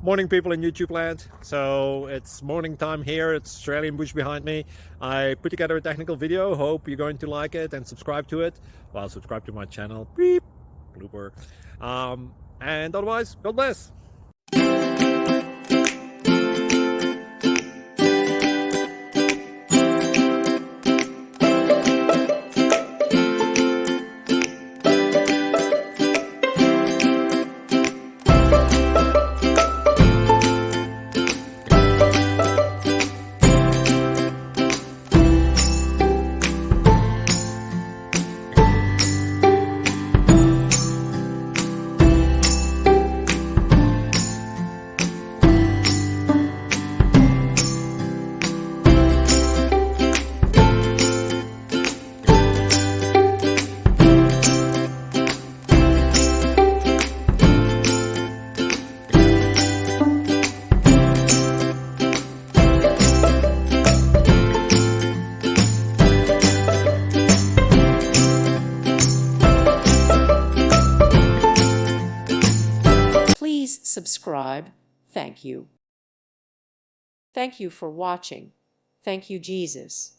Morning, people in YouTube land. So it's morning time here. It's Australian bush behind me. I put together a technical video. Hope you're going to like it and subscribe to it. Well, subscribe to my channel. Beep. Blooper. And otherwise, God bless. Please subscribe. Thank you. Thank you for watching. Thank you, Jesus.